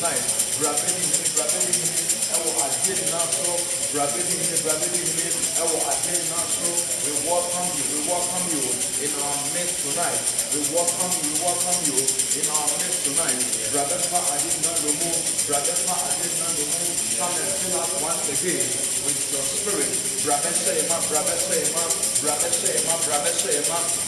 tonight. Brabedi hini, ewo adin naso. Brabedi hini, ewo adin naso. We welcome you in our midst tonight. We welcome you in our midst tonight. Brabefa adin nandomu, come and fill us once again with your spirit. Brabeshema,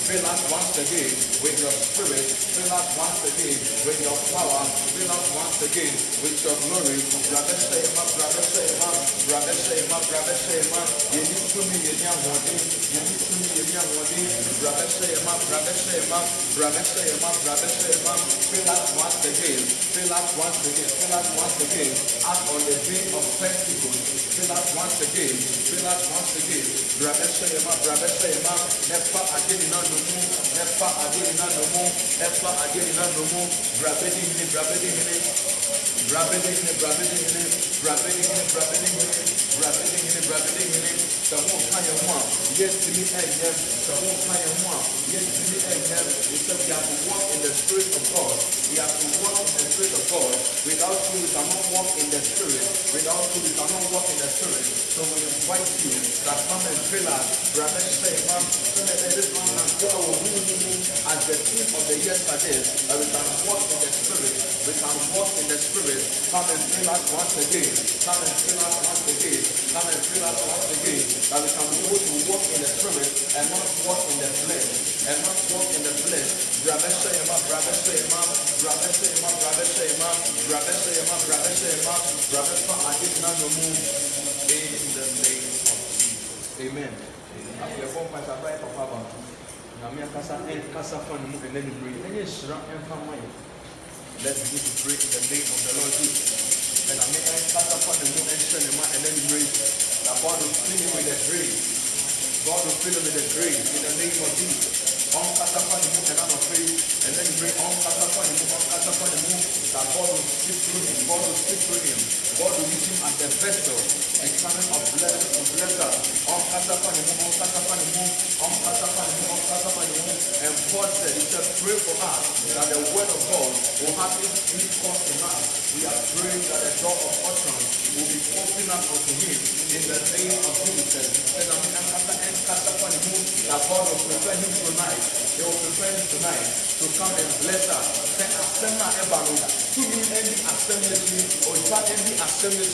fill us once again with your spirit. Fill us once again with your power. Fill us once again with your glory. Brabeshema. You need to me, you need Brabeshema. Fill us once again. As on the day of Pentecost. Fill us once again. Brabeshema. Never again in no more. Brabedi hini. The whole kind of one. Yes to me and yes. The whole kind of one. Yes to me and yes. We said we have to walk in the Spirit of God. We have to walk in the Spirit of God. Without you, we cannot walk in the Spirit. So we invite you that come and fill us. Brother Shema, so that this one can go as the theme of the yesterday, that we can walk in the Spirit. Come and fill us once again. That we can be able to walk in the Spirit and not walk in the flesh. Brother Shema. I did not move in the name of Jesus. Amen. After your phone, my papa, Namia Casa and Casa Fund, and then you breathe. And yes, and come away. Let's begin to pray in the name of the Lord Jesus. And I may Casa Fund and then you breathe. That God will fill you with the grace. In the name of Jesus. On Casa Fund and I'm afraid. And then you bring on Casa Fund that God will speak through him. God will use him as a vessel, a channel of blessing to bless us. On Casa Fund. And God said, he said, pray for us that the word of God will have its course in us. We are praying that the door of utterance will be opened up unto him in the name of Jesus. And that God will prepare him tonight. He will prepare him tonight to come and bless us. To me, any assembly or any assembly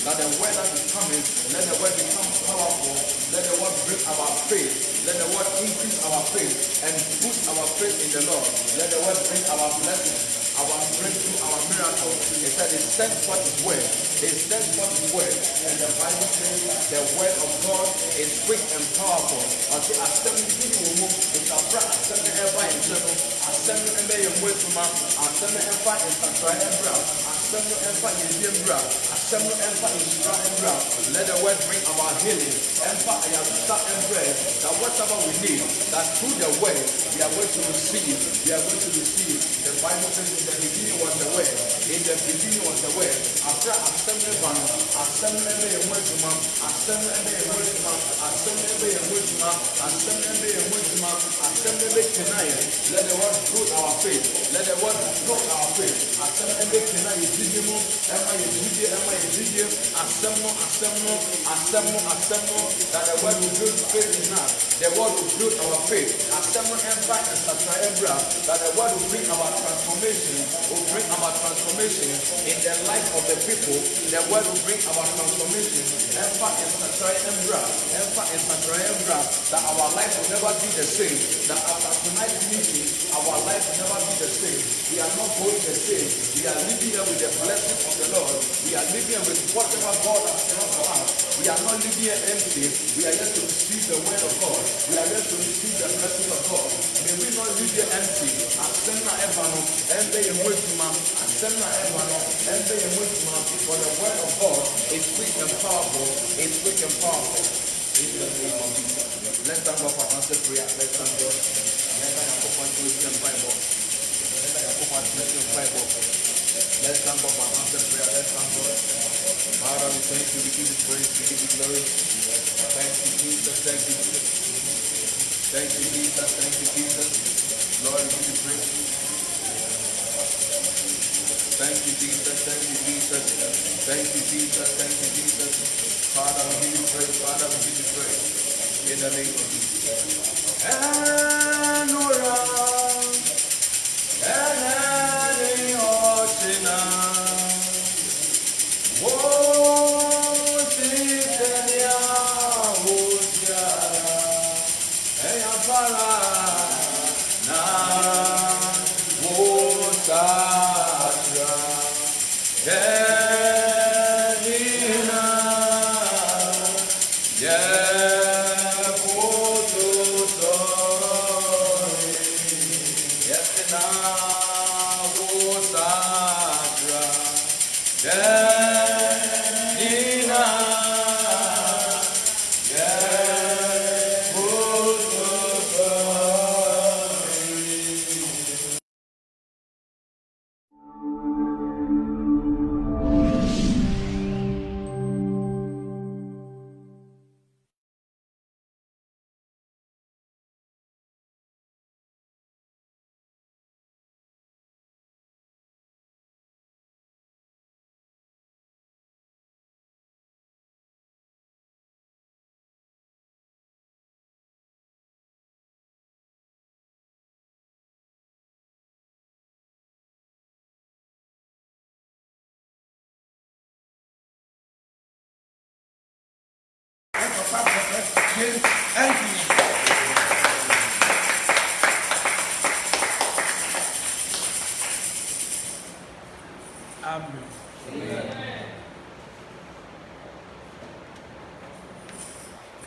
that the word that is coming, let the word become powerful. Let the word bring our faith. Let the word increase our faith and boost our faith in the Lord. Let the word bring our blessing, our breakthrough, our miracle. He said, it sends forth his word. And the Bible says the word of God is quick and powerful. Until assembly will move, it shall bring assembly ever in general. Assembly ever in Westman. Assembly ever in Santrai Embra. Assembly ever in Yembra. Assembly ever in Shra Embra. Let the word bring our healing. Empa Ayabita Embra. That whatever we need, that through the word we are going to receive. The Bible says in the beginning was the word. After assembly let the word build our faith. That the word will build faith in us. The word will build our faith. That the word will bring our transformation. In the life of the people. The word will bring our transformation. That our life will never be the same. That after tonight's meeting, our life will never be the same. We are not going the same. We are living here with the blessings of the Lord. We are living here with whatever God has done for us. We are not living here empty. We are here to receive the word of God. We are here to receive the blessing of God. May we not live here empty. For the word of God is quick and powerful. In the name of Jesus. Let's thank God for answered prayer. Let's thank God. Let's thank God for answered prayer. Let's thank God. Father, we thank you. We give you praise. We give you glory. Thank you, Jesus. Thank you, Jesus. Thank you, Jesus. Thank you, Jesus. Lord, we give you praise. Thank you, Jesus. Thank you, Jesus. Thank you, Jesus. Thank you, Jesus. Father, we give you praise. Father, we give you praise. In the name of Jesus. Enura, eneni otina, wotitenia, wotiara, eyapara, na, wotasra, enina, Amen. Amen.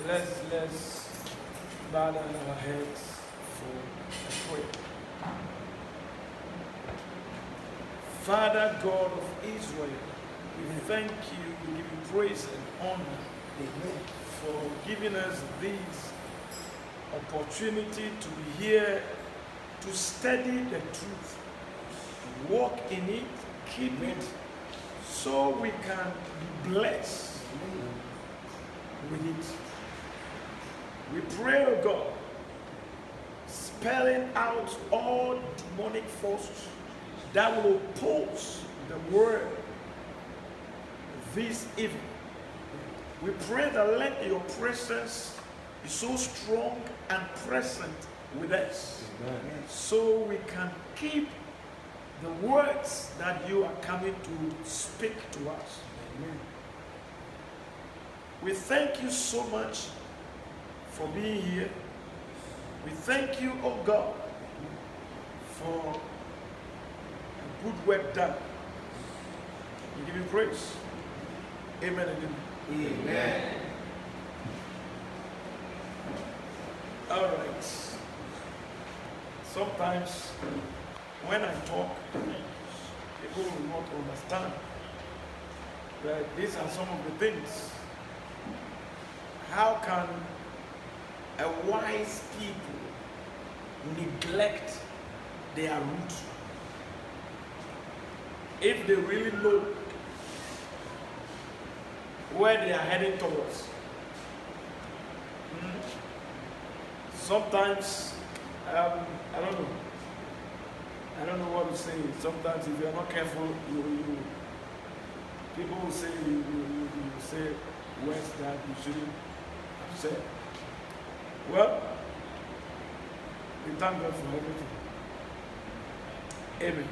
Let's bow down our heads for a prayer. Father God of Israel, we thank you, we give you praise and honor for giving us this opportunity to be here to study the truth, walk in it, keep it, so we can be blessed with it. We pray, oh God, spelling out all demonic forces that will oppose the word this evening. We pray that let your presence be so strong and present with us. Amen. So we can keep the words that you are coming to speak to us. Amen. We thank you so much for being here. We thank you, oh God, for a good work done. We give you praise. Amen and amen. Amen. All right. Sometimes when I talk, people will not understand that these are some of the things. How can a wise people neglect their root if they really know where they are heading towards? Sometimes, I don't know what to say. Sometimes if you are not careful, people will say you say words that you shouldn't say. Well, we thank God for everything. Amen.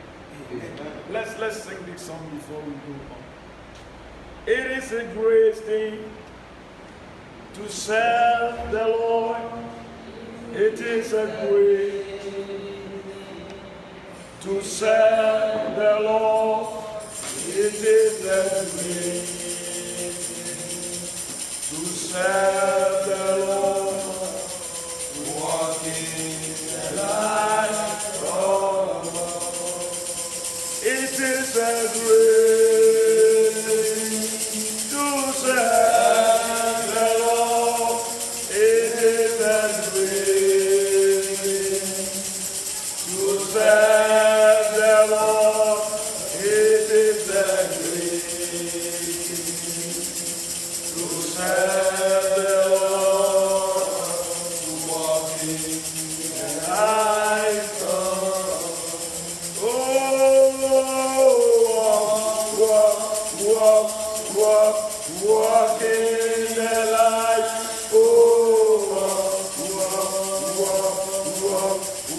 Amen. Let's sing this song before we go on. It is a great thing to serve the Lord. It is a great to serve the Lord. It is a great to serve the Lord. Walk in the light of God. It is a great to serve the Lord. It is a great to serve the Lord. It is a great to serve the Lord. To walk in the light.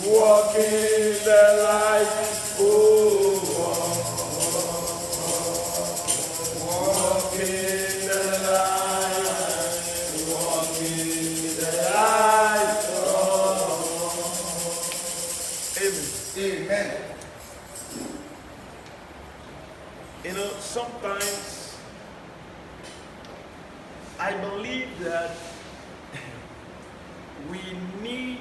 walk in the light. Oh, walk in the light. Walk in the light. Amen. Amen. You know, sometimes I believe that we need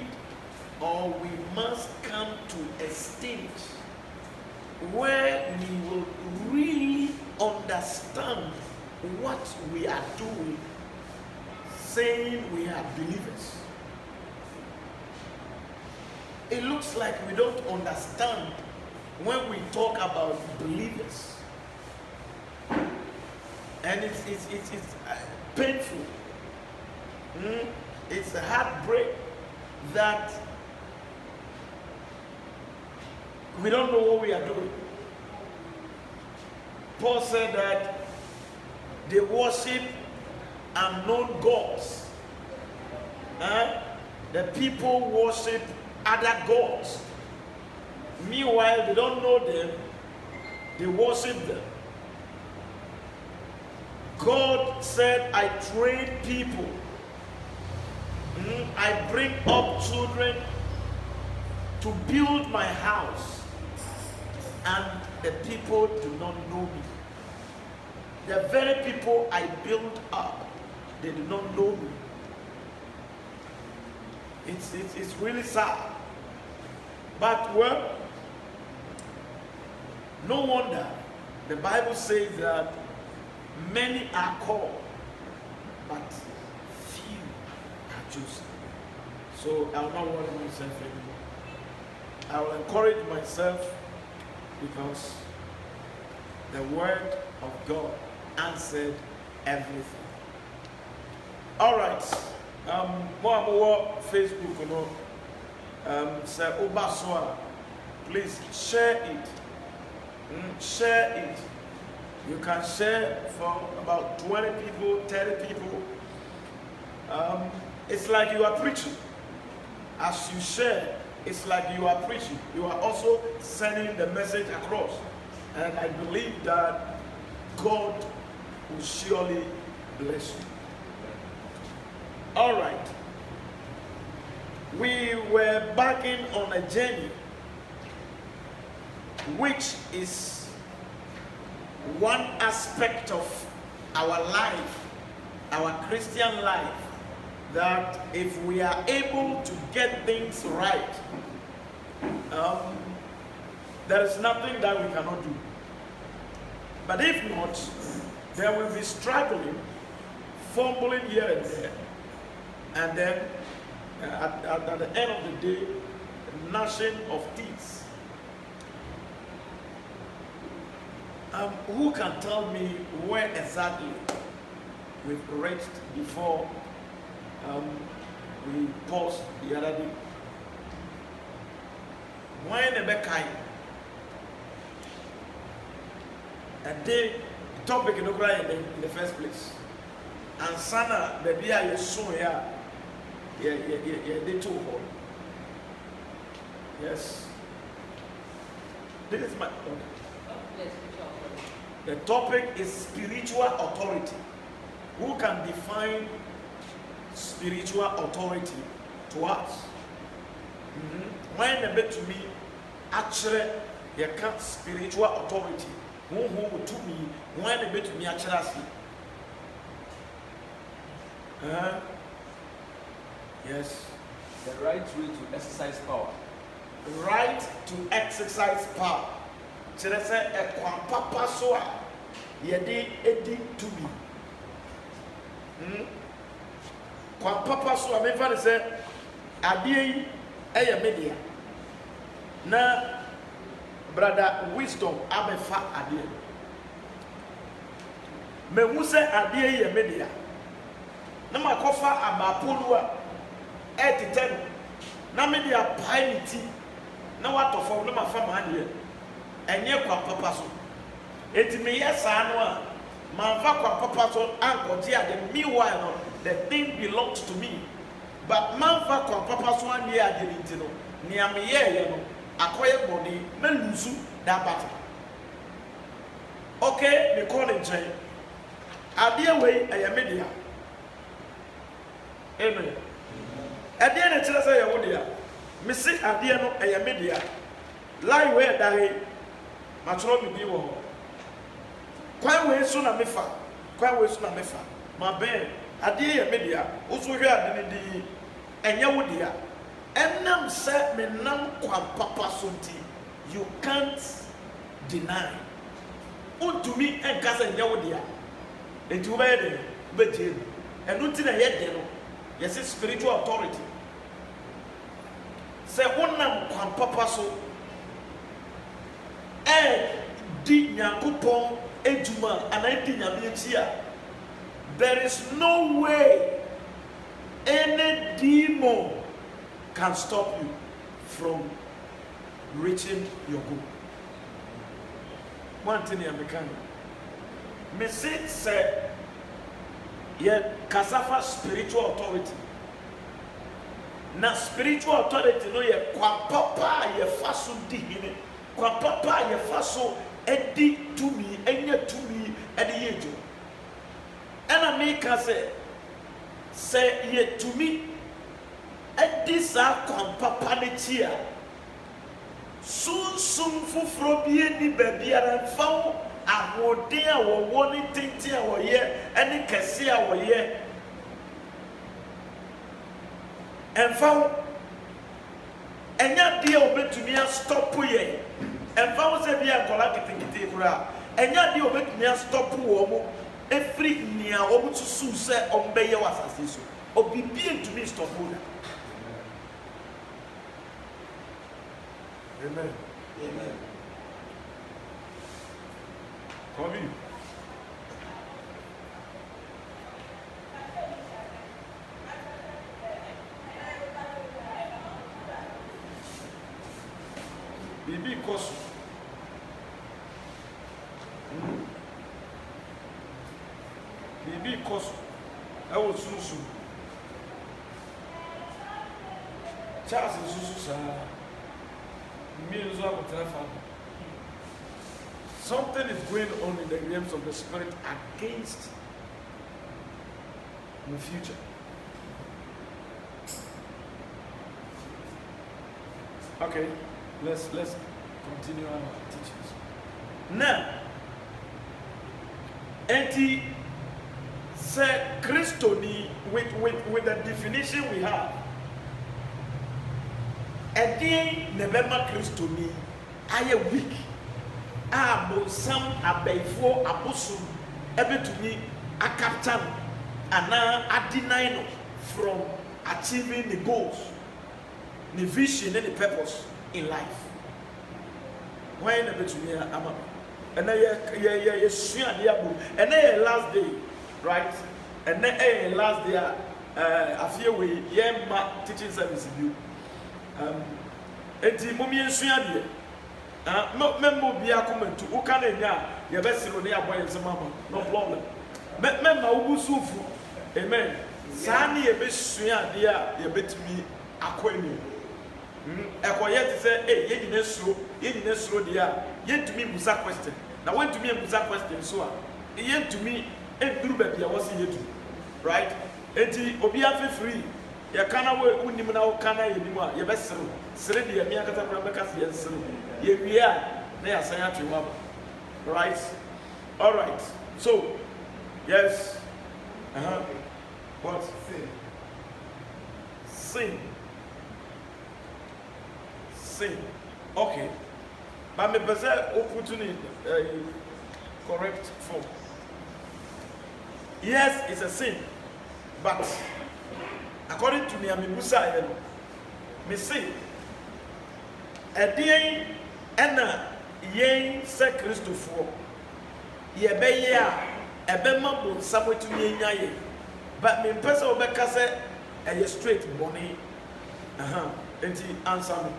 or we must come to a stage where we will really understand what we are doing, saying we are believers. It looks like we don't understand when we talk about believers. And it's painful. It's a heartbreak that we don't know what we are doing. Paul said that they worship unknown gods. The people worship other gods. Meanwhile, they don't know them, they worship them. God said, I train people. I bring up children to build my house, and the people do not know me. The very people I build up, they do not know me. It's really sad. But well, no wonder the Bible says that many are called, but few are chosen. So I will not worry myself anymore. I will encourage myself because the word of God answered everything. All right. More Facebook, you know. Say Obaswa, please share it. Share it. You can share for about 20 people, 30 people. It's like you are preaching. As you share, it's like you are preaching. You are also sending the message across. And I believe that God will surely bless you. All right. We were embarking on a journey which is one aspect of our life, our Christian life, that if we are able to get things right, there is nothing that we cannot do. But if not, there will be struggling, fumbling here and there, and then at the end of the day, gnashing of teeth. Who can tell me where exactly we've reached before we paused the other day? Why never kind? And the topic in the first place. And Sana, baby, I saw here. Yeah, they too hard. Yes. This is my topic. The topic is spiritual authority. Who can define spiritual authority to us? When the bit to me, actually, you can't spiritual authority. Who to me, when the bit to me, actually, yes. The right way to exercise power. Right to exercise power. So they say a papa so yedi edi to me. Kwa papa so me fa say adie eye media. Na brother wisdom abefa adie. Me hu say adie ye media. Na makofa abapolu a etiten na media painiti na watofo na mafa manie enye kwa papa so enti me yesa no a manfa kwa papa so ankoje ade meanwhile no the thing belongs to me but man fa kwa papa so an ye agenti no nia me ye no akoye body me luzu that battle. Okay, me call in chain. Adie we media. Amen. Adie na tira say ye dia. Me say adie no media. Lie we dae. Matro bi wo ho. Kwan we so na mefa. Kwan we so na mefa. Ma ben adie ye media. Wo so hwe ade ne di enye wo dia. Enam se me nam kwa papa so nti. You can't deny. Untumi enka se enye wo dia. Enti wo be de be tie. Enu ti na ye de no. Yes, spiritual authority. Say wonam kwa papa so di Nyankopon ejuma ana di nyame etia. There is no way any demon can stop you from reaching your goal. One thing I can me say kasafa spiritual authority. Na spiritual authority no ye kwa papa ye faso di hine. Kwa papa ye faso edi tumi enye tumi edi yejo. Ena me ka say ye tumi edi sa kwa papa ne tia. Sun fufuro bie ni babiara fawo ahode a wo ni tenti a wo ye eni kese a wo ye. Enfawo enya dia obetumi a stop ye. Enfawo se bia kola kitikiti kura. Enya dia obetumi a stop wo mo every nia wo susu se ombeye wasase so. Obibie ntumi stop wo. Amen. Amen. Come in. Bibi koso. Bibi koso. I was susu. Charles susu sa. Something is going on in the realms of the spirit against the future. Okay, let's continue our teachings. Now, anti say Christoni with the definition we have. Edi nebema Christoni aye weak. Bonsam abaifo abosum ebetumi akaptan ana adeny no from achieving the goals, the vision and the purpose in life. Why na betumi ama? And ye sua dia bu. And na last day, right? And na last day afie we ye ma teaching service bi. Enti mumie sua dia. Memmo bia comment to ukana nya ye besiro ne aboye nsema no problem. Memma ubusufu. Amen. Sani ye besua dia ye betumi akwani. Ekoye ti say ye nyina suro dia ye tumi musa question. Na when to me musa question so a ye tumi enduru ba bia wose ye tu. Right? Enti obi afi free. Ye kana we unim na wo kana ye nimu a ye besiro. Sire dia mi akata pra beka se ye siro. Ye wia na ya san atwe right? All right. So, yes. What? Sin. Okay. But me pese opportunity correct form. Yes, it's a sin. But according to me, I'm Musa, me say, a day ena yen se Christopher ye be ye a be ma bon samotu ye nyaye but me pese obeka se e straight money enti answer me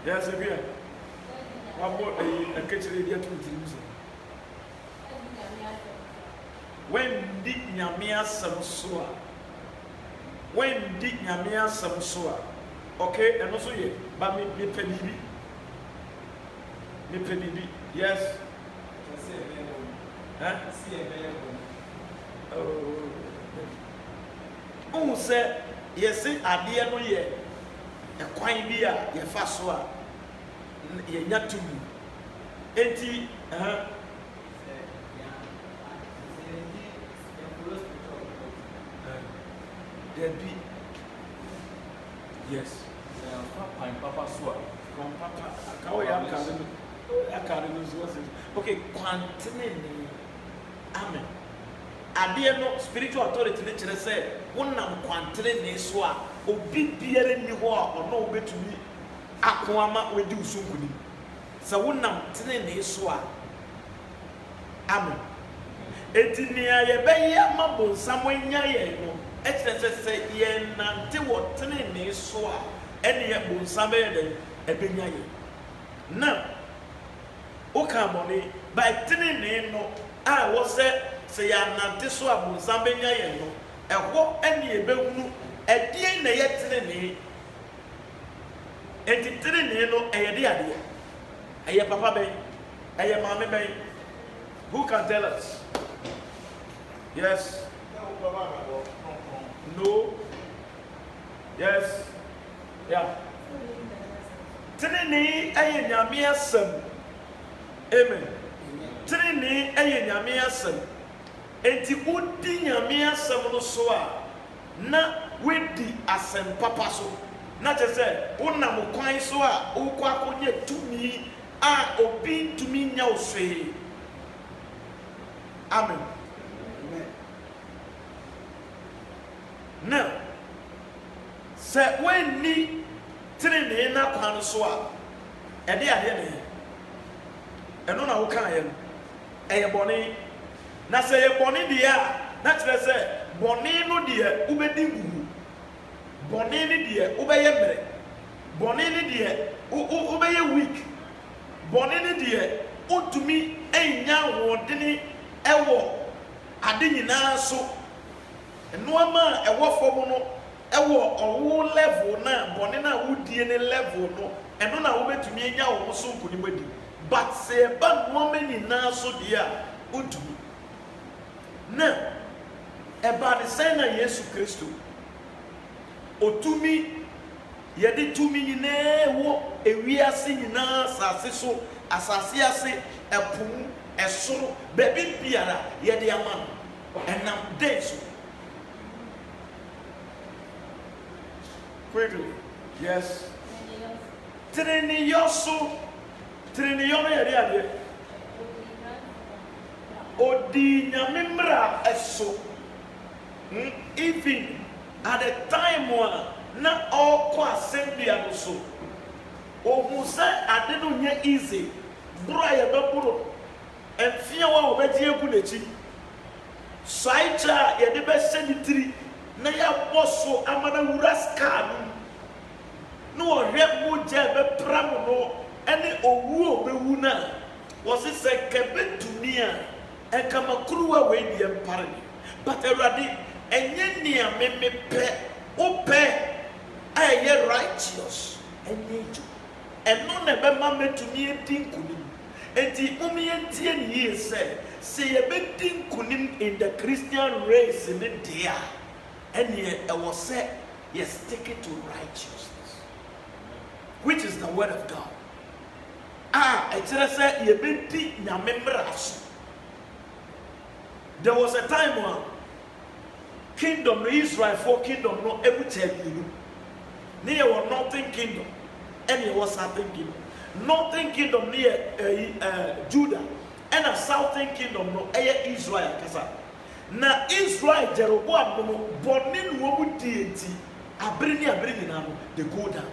yes e wabo e kechire dia tu ntiri when di nyame asem so a when di nyame asɛm so a okay ɛno so yɛ ba me pɛ bibi yes oh sɛ yɛse adeɛ no yɛ ɛkwan bi a yɛfa so a yɛnya tumi enti Debbie. Yes. Papa Swa. Papa. Okay, quantity. Amen. Adeɛ no spiritual authority ne kyerɛ sɛ wonam quantity ne so a obi biara ni hɔ a ɔno obetumi ako ama wadi usunkuni. Sɛ wonam tene ne so a amen. Eti nea yɛbɛyɛ ama bonsam anya yɛn no ɛkyerɛ sɛ yɛn nante wɔ tene ne so a ɛne yɛ bonsam bɛyɛ dɛ ɛbɛnya yɛn. Na woka bɔne by tene ne no a wɔsɛ sɛ yɛanante so a bonsam bɛnya yɛn no ɛhɔ ɛne yɛbɛhunu ɛdeɛ na yɛ tene ne enti tene ne no ɛyɛ de adeɛ ɛyɛ papa bɛn ɛyɛ maame bɛn who can tell us? Yes. No. Yes. Yeah. Tini ɛyɛ nyame asɛm. Amen. Tini ɛyɛ nyame asɛm. Enti wodi nyame asɛm no so a na wedi asɛm papa so. Na kyerɛ sɛ wonam kwan so a wokɔ akɔnyɛ tumi a obi tumi nya osee. Amen. Now, sɛ wenni tene na kwan so a ɛde adeɛ ne ɛno na woka yɛ no ɛyɛ bɔne na sɛ yɛ bɔne deɛ a na kyerɛ sɛ bɔne no deɛ wobɛdi gugu bɔne no deɛ wobɛyɛ mmerɛ bɔne no deɛ wobɛyɛ weak bɔne no deɛ wotumi anya ahoɔdene ɛwɔ ade nyinaa so nnoɔma a ɛwɔ fam no ɛwɔ ɔwo level na bɔne no a wodie ne level no ɛno na wobɛtumi anya wo so nkonim adi but sɛ ɛba nnoɔma nyinaa so deɛ a wotumi na ɛba ne sɛn na Yesu Kristo otumi yɛde tumi nyinaa wɔ ewiase nyinaa asase so asase ase ɛpo ɛsoro baabi biara yɛde ama no ɛnam den so. Quickly. Yes. Triniyoso. Triniyono yɛ de adeɛ. Odi nyamimra ɛso. Even at the time wa na ɔkɔ asɛnbea no so. Ohun sɛ ade no nyɛ easy. Bro a yɛbɛboro. Ɛfia wa wɔbɛgye egu n'akyi. Saa kyɛ a yɛde bɛhyɛ ne tiri. Na yɛabɔ so ama na wura skaa no na ɔhwɛ mogya bɛpra mu no ɛne owuo bɛwu no a wɔse sɛ kɛbɛtumi a ɛnkamakuruwa wei deɛ mpare ne but awurade ɛnyɛ nea memepɛ wopɛ a ɛyɛ righteous ɛnyɛ dwo ɛno na ɛbɛma mɛtumi adi nkonim enti momyɛntie ne yie sɛ yɛbɛdi nkonim in the Christian race ne deɛ a and yet I was said, yes, stick it to righteousness, which is the word of God. I just said, you been nyamemras. There was a time when kingdom Israel for kingdom no every tell you. Near was northern kingdom, and it was southern kingdom. Northern kingdom near Judah, and a southern kingdom no Israel. Na Israel Jeroboam no bɔne no wɔn di enti abere nyinaa no they go down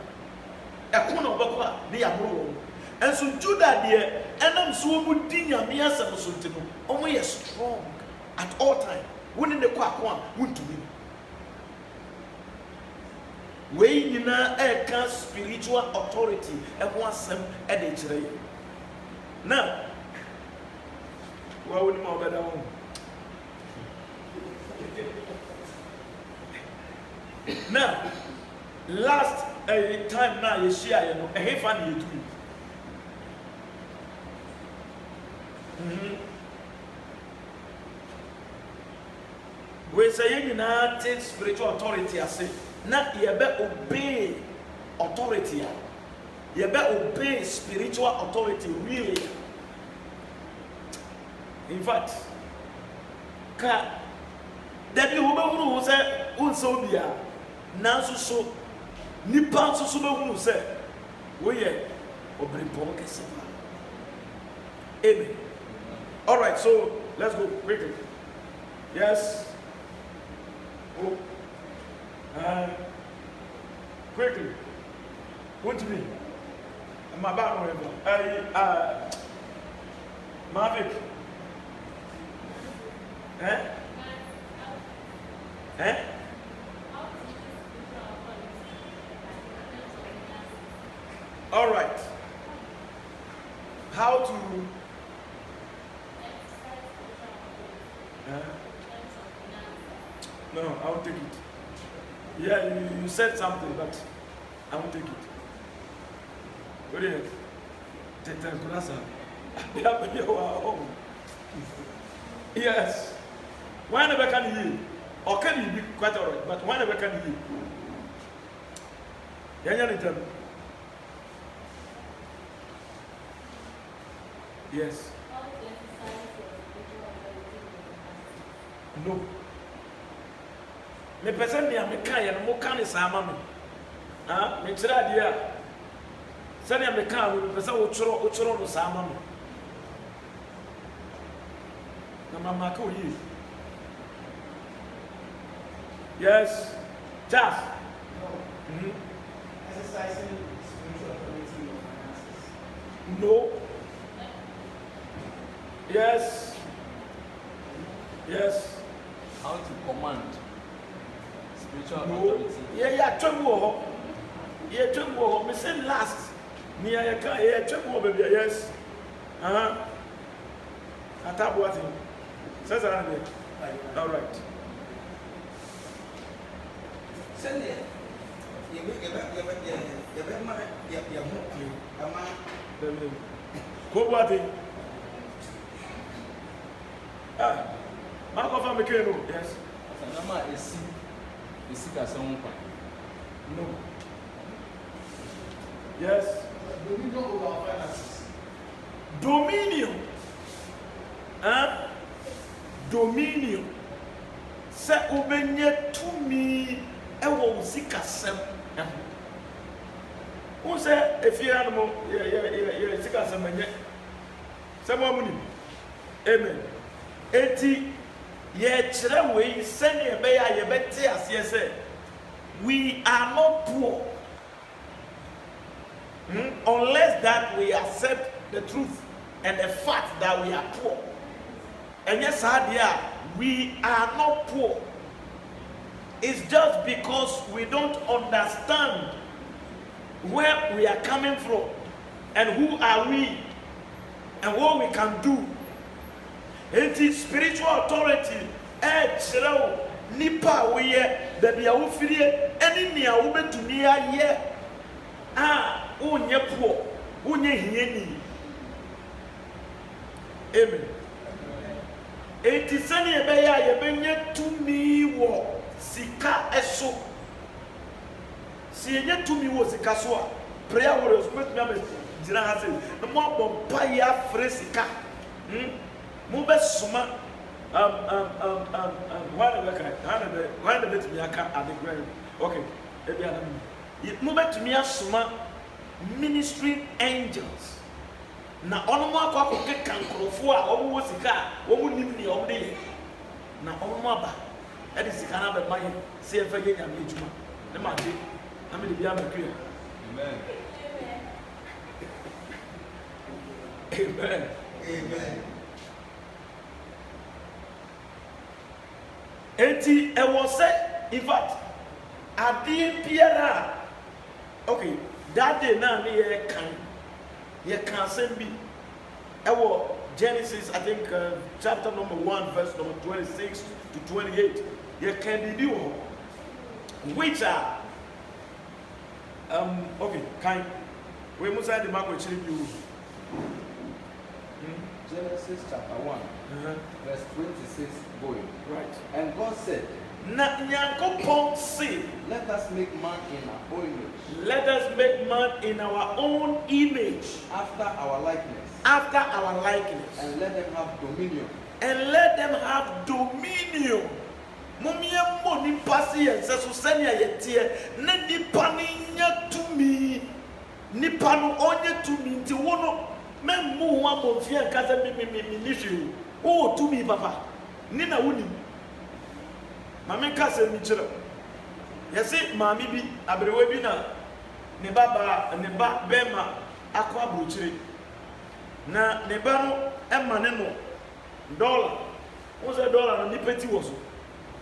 ɛko na ɔbɛkɔ a ne yaboro wɔn ɛnso Judah deɛ ɛnam so wɔn di nyame asɛm so nti no wɔn yɛ strong at all time wɔn ne kɔ ako a wɔntumi wei nyinaa ɛka spiritual authority ɛho asɛm ɛde kyerɛ yɛ na wɔn mu a ɔbɛda wɔn. Now, last time now you share, you know, a half an year. We say you now take spiritual authority. I say, now you better obey authority. You better obey spiritual authority, really. In fact, that you will say, Unsobia, Nansu so, Nipan Susuba say, we are Obripon Cassava. Amen. All right, so let's go quickly. Yes. Oh. Quickly. What do you mean? My bad, Mavic. All right. How to no, I won't take it. Yeah, you said something, but I won't take it. What is it? Yes. Whenever can you? Or can you be quite alright? But whenever can you? Yes. No. Me person me ameka ye no mo kan sa ama me. Ah, me kira dia. Sani ameka wo me person wo choro no sa ama me. Na mama ka oyi. Yes. Just. No. Exercising spiritual authority in your finances. No. Yes. Yes. How to command spiritual No. authority. Yeah, trouble. Yeah, trouble. Me say last. Me I can yeah, trouble baby. Yes. Atabu what thing? Says around there. All right. Send it. You Go what thing? Mark of American. Yes. Sanama esi ka se won pa. No. Yes. Dominion over our finances. Dominion. Dominion. Se obenye tumi ewo usika sem. Who say if you animal yeah sika sem enye. Sem amuni. Amen. Eti ye kire we send ye be ya ye beti ase say we are not poor. Unless that we accept the truth and the fact that we are poor. And yes, we are not poor. It's just because we don't understand where we are coming from and who are we and what we can do. It is spiritual authority. Nipa we baby awu fie eni nia wo betumi aye unye poor unye hieni. Amen. Eti sani ebe ya ye benye tumi wo sika eso. Si enye tumi wo sika so a prayer warriors betumi am jira ha se mo abompa ya free sika. Mo be suma why the bit me aka at the ground. Okay, ebi adam. Mo bet me asuma ministry angels. Na ono mo akwa ko keka nkrofo a omo wo sika omo nim ni omo de na omo aba e de sika na be maye se efa ge nyame ejuma ne ma de na me de bia makria. Amen. Amen. Amen. Enti e was say in fact ade biara okay that day na me ye can send me Genesis I think chapter number 1 verse number 26 to 28 ye can be do which are okay, kind. We must have the mark with you. Genesis chapter 1, verse 26 going. Right. And God said, Na Nyankopon say, let us make man in our own image, let us make man in our own image, after our likeness, after our likeness, and let them have dominion. and let them have dominion. Mumia moni pasi and says Susania yetie, ne nipa ninya to me, nipa no onye to me, ti wono, men mu wa bonfia kasa mi nishu. Oh, to me, papa, Nina wuni. Mami kasa mi chiro. Yesi mami bi, abrewe bi na, ne ba bema, akwa bruchiri. Na ne ba no, emma ne no, $1. What's $1 no nipeti woso?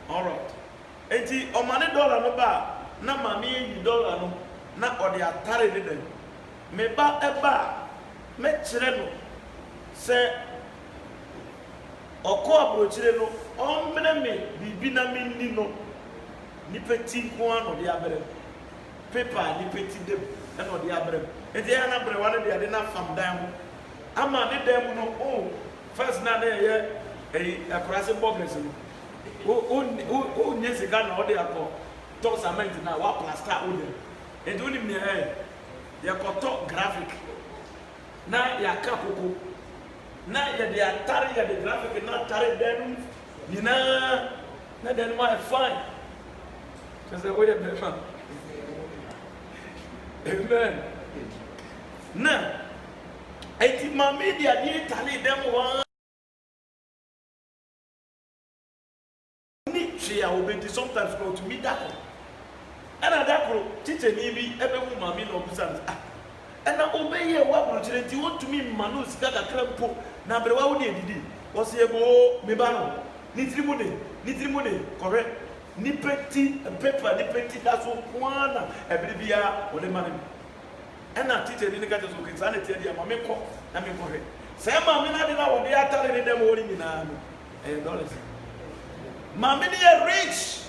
Alright. Enti omane $1 no ba na mami yi $1 no na ode atare ne dem. Me ba eba me kire no se okọ abrochire no omene me bibi na me ni no nipeti ko an ode abere. Paper nipeti dem na ode abere. Enti ya na bere wane de na fam dan ho. Ama ne dem no oh first na na ye akurase boggers no. O nyese ga na ode akọ to cement na wa plaster o dem. Enti oni me ya koto graphic na ya kakoko na ya de atare ya de graphic na atare dem ni na dem ma fine. Just o ya be fine. Amen. Na enti ma media di tale dem wa I will be sometimes go to meet that. And at that teacher maybe every woman no business. And I obey you what you want to me manus got a crampo. Now, but what would you do? Was he go mebano? Nitrimone, correct? Nipeti paper, nipeti that's one a bribia or the money. And I teacher didn't get us okay. Sanity, Mameko, Namiko. Sam, I didn't know what they are telling them all in $1. Mamini are rich.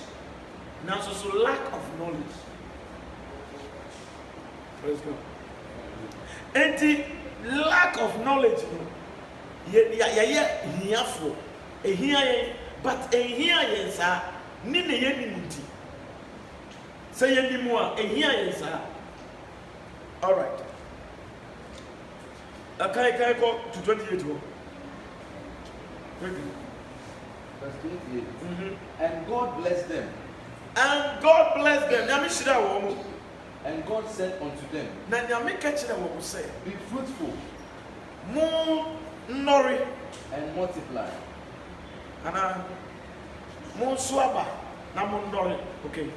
Now so lack of knowledge. Praise God. And the lack of knowledge, but a here sir, nina yenimuti. Say anymore, a here sir. All right. Can I go to 28? Verse 28. And God blessed them. And God blessed them. And God said unto them, be be fruitful and multiply. Okay.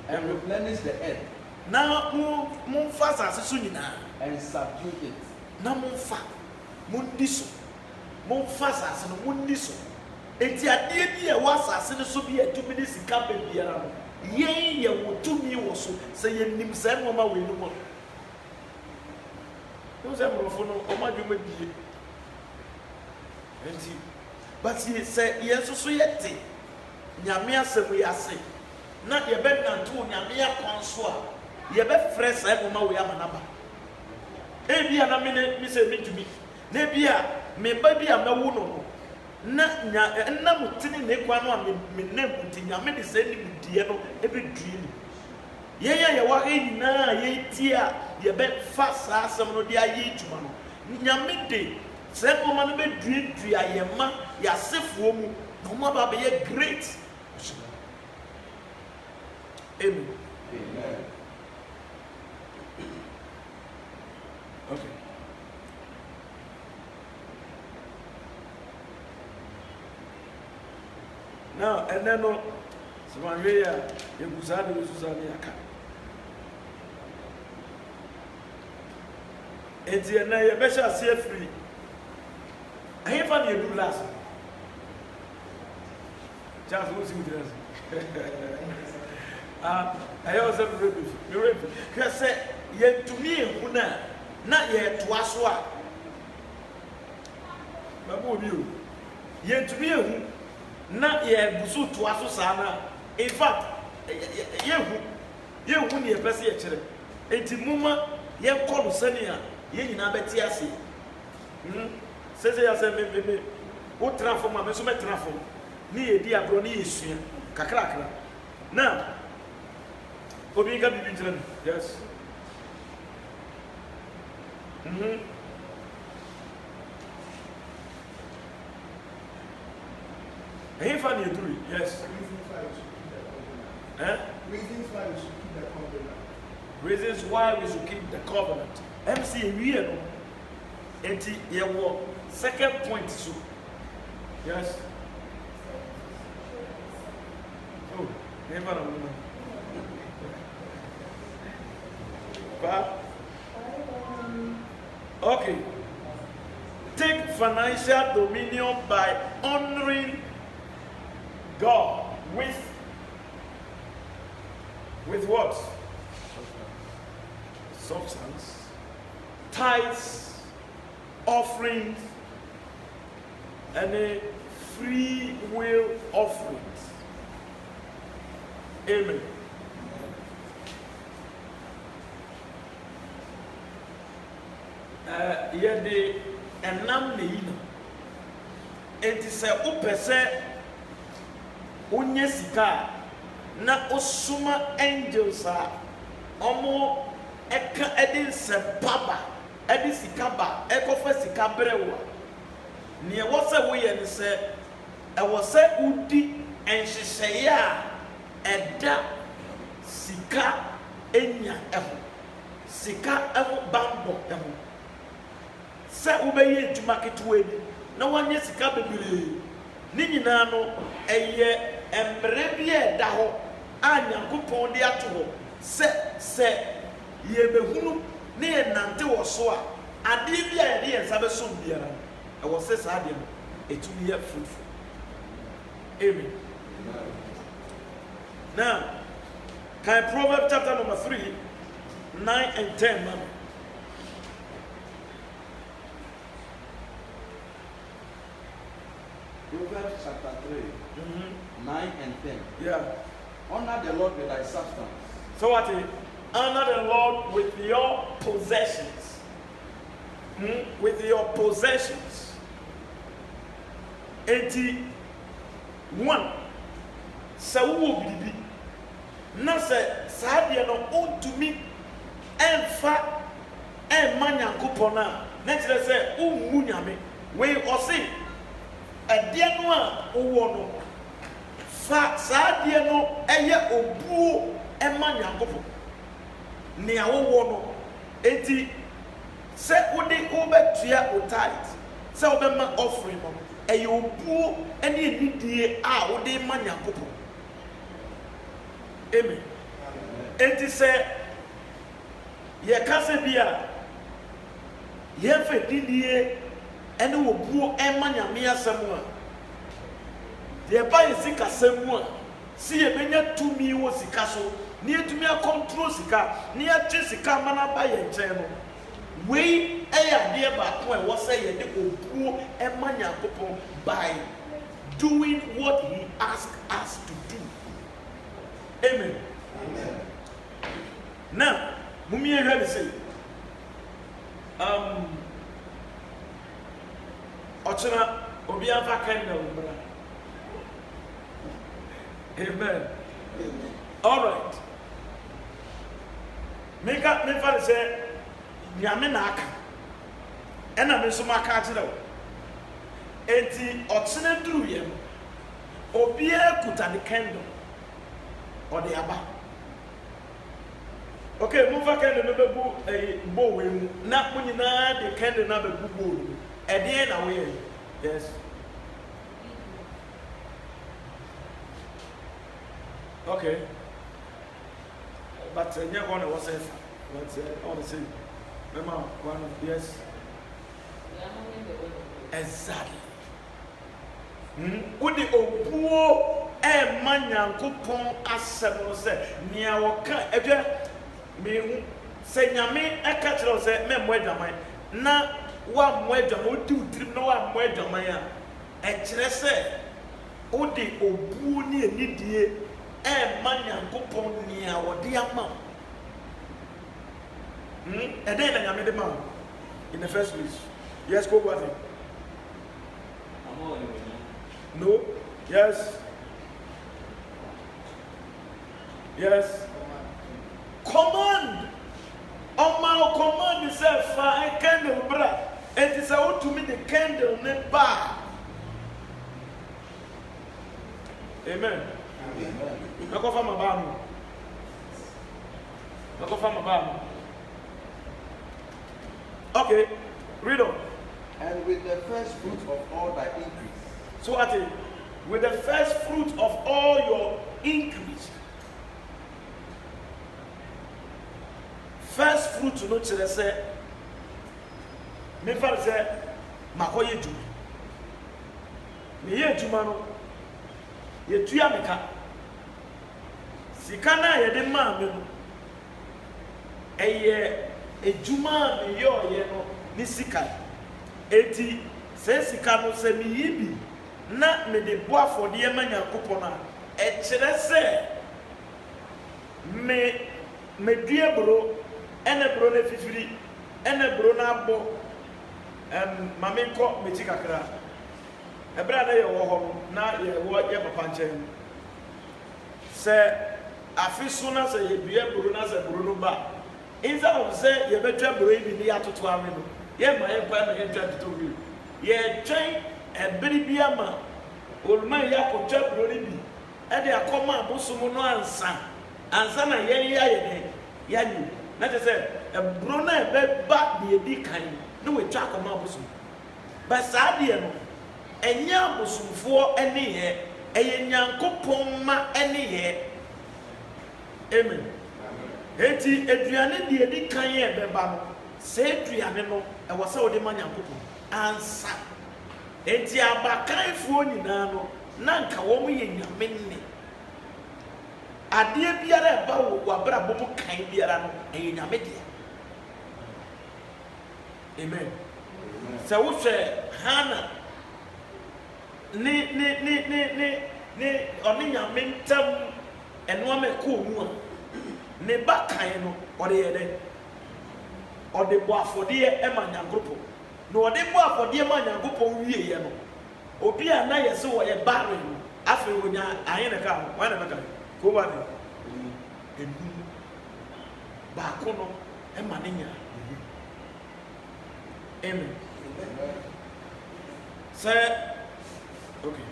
And replenish the earth. Now, and subdue it. Enti ade bi e wasase ne so bi atumi ne sika ba biara no yen ye wotumi wo so se ye nim se no ma we no mo no se mrofo no o ma dwuma bie enti but ye se ye so yete nyame asem ye ase na ye be nanto nyame akon so a ye be fresh se no ma we amanaba e bia na me se me dwumi na bia me ba bia na wo no na na mutini ne kwa no me nem ntinya me de se ni mudie no e be due ni ye wa na ye tia ye be fa sa asem no de ayi tuma no nyame de se mo ma no be due ayema ya sefuo mu no ma ba be ye great. Amen. Amen. Okay. Now, and then no, so when we are in Buzani, Susaniaka. And the Naya Besha see free. I have found you last. Just losing this. I also ready. Because say, yet to me, not yet to us. Babu, you yet to me. Na ye busu to aso sana. In fact, yehu ne yɛpɛ sɛ yɛkyerɛ enti moma yɛnkɔ no sɛnea yɛn nyinaa bɛte ase sɛsɛ yɛ sɛ me wotena fam a me nso mɛtena fam ne yɛdi agorɔ ne yɛsua kakrakra na obi nka biribi nkyerɛ no yes ɛhefa ne yɛduru yes Reasons why we should keep the covenant. Reasons why we should keep the covenant. MC we no. Enti ye wo second point so. Yes. Oh, never know. Okay. Take financial dominion by honoring God with what? Substance, tithes, offerings, and a free will offerings. Amen. Yede enam ne yina. Enti se upese unye sika na osuma angels a omo eka edi nsempaba edi sika ba ekofa sika brewa ne wo se wo ye ne se e wo se udi enhyehyeye a eda sika enya eho sika eho bambo eho se wo be ye djuma ketewa ni na wanye sika bebere ni nyina no eye emre bi eda ho a Nyankopɔn de ato ho se yebehunu ne yenante wo so a ade bi a yede yensa besom biara e wo se sa ade no etumi ye fruitful. Amen. Now, can Proverbs chapter number 3, 9 and 10, man. Proverbs chapter 3, 9 and 10. Yeah. Honor the Lord with thy substance. So what? Honor the Lord with your possessions. With your possessions. 81. Sa wo bibi. Na se sa de no ontumi emfa emma Nyankopɔn a na kyerɛ sɛ ummu nyame we ɔse ɛdeɛ no a wowɔ no fa saa deɛ no ɛyɛ obuo ɛma Nyankopɔn nea wowɔ no enti sɛ wode wobɛtua wo tithe sɛ wobɛma offering no ɛyɛ obuo ɛne anidie a wode ma Nyankopɔn. Amen. Enti sɛ yɛkasa bi a yɛmfa didie ɛne obuo ɛma Nyame asɛm a deɛ ba yɛ sika sɛm mu a si yɛbɛnya tumi wɔ sika so ne yɛtumi akɔntrol sika ne yɛtwe sika ma na ba yɛn nkyɛn no wei ɛyɛ adeɛ baako a ɛwɔ sɛ yɛde obuo ɛma Nyankopɔn by doing what he asked us to do. Amen. Amen. Now, mummy heard say, Ochana Obianfa candle. Amen. All right. Make up me for say, Yaminaka, and I'm in some cattle. Eti Ochana drew him. Obia put on the candle or the abba. Okay, move back and remember a bow. Not when you know the candle number bowl. At the end, away. Yes. Okay. But you're going to was safe. But all the same. Remember, one, yes. Exactly. Would the obuo e Nyankopɔn asɛm no sɛ nea wɔka ɛbɛ me sɛ Nyame ɛka kyerɛ sɛ memmɔ adwaman na woammɔ adwaman wodi wo tirim na woammɔ adwaman a ɛkyerɛ sɛ wode obuo ne anidie ɛma Nyankopɔn nea wɔde ama wo. Ɛdɛn na Nyame de ma wo in the first place? Yes, go what? No. Yes. Yes. Command. Oma command is a fire candle, bra. And it's out to me the candle ne bar. Amen. I go from a bar. I go from a bar. Okay, read on. And with the first fruit of all thy increase. So what is? With the first fruit of all your increase. First fruit to know to say, me father say, makoye ju. Me ye juma no. Ye tuya meka. Sikana ye de ma me no. Eye ejuma me yo ye no ni sika. Eti se sika no se mi yibi na me de bo afode ye ma Nyankopon na e kire se me due bro ene bro na fifiri ene bro na abo mame nko me chi kakra e bra na ye wo ho na ye wo ye papa nchen se afiso na se ye due bro na se bro no ba instead of say ye betwa bro yi ni atoto ame no ye ma ye kwa na ye twa atoto bi ye twen e biri bi ama oluma ya ko twa bro ni bi e de akoma abosom no ansa na ye ya ye de ya ni na te say e bro na e be ba de edi kan no we twa akoma abosom ba sa de no enya abosomfo ene ye eye Nyankopon ma ene ye. Amen. Eti eduane de edi kan ye be ba no se eduane no e wo se wo de ma Nyankopon ansa enti abakanfo nyina no na nka wo mo ye nyame nne ade biara ba wo wabra bo mo kan biara no e nyame de. Amen. Se wo hwe Hana ni oni nyame ntam eno ame ko mu a ne ba kan no ode ye de ode bo afode e ma Nyankopon no ode bo afode ma Nyankopon wie ye no obi a na ye se wo ye bare no afi wonya ayen ka wa na meka ko ba de enu ba ko no e ma ne nya. Amen. Say okay.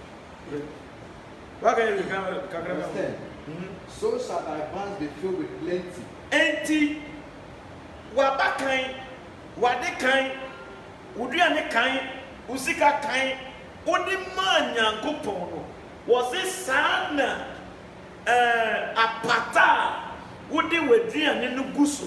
So shall thy barns be filled with plenty. Enti wabakan wadekan uduane kan usika kan odi ma Nyankopon no wo se sana apata wodi waduane no gusu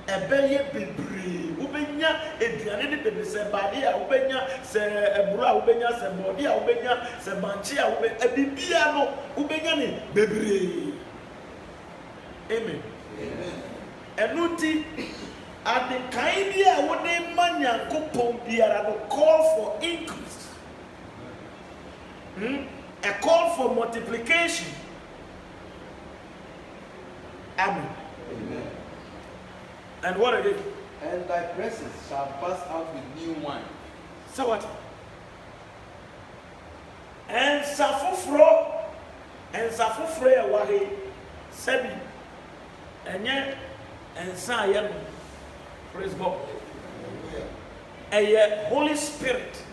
ebeye bebre ubenya eduane de bebe se bade a ubenya se eburu a ubenya se modi a ubenya se banchi a ube ebibia no ubenya ne bebre. Amen. Amen. Enuti at the kind of what they man Nyankopon biara no call for increase. A call for multiplication. Amen. Amen. And what again? And thy presses shall burst out with new wine. So what? And safufro ya wahi sebi enye ensa ya. Praise God. A Holy Spirit.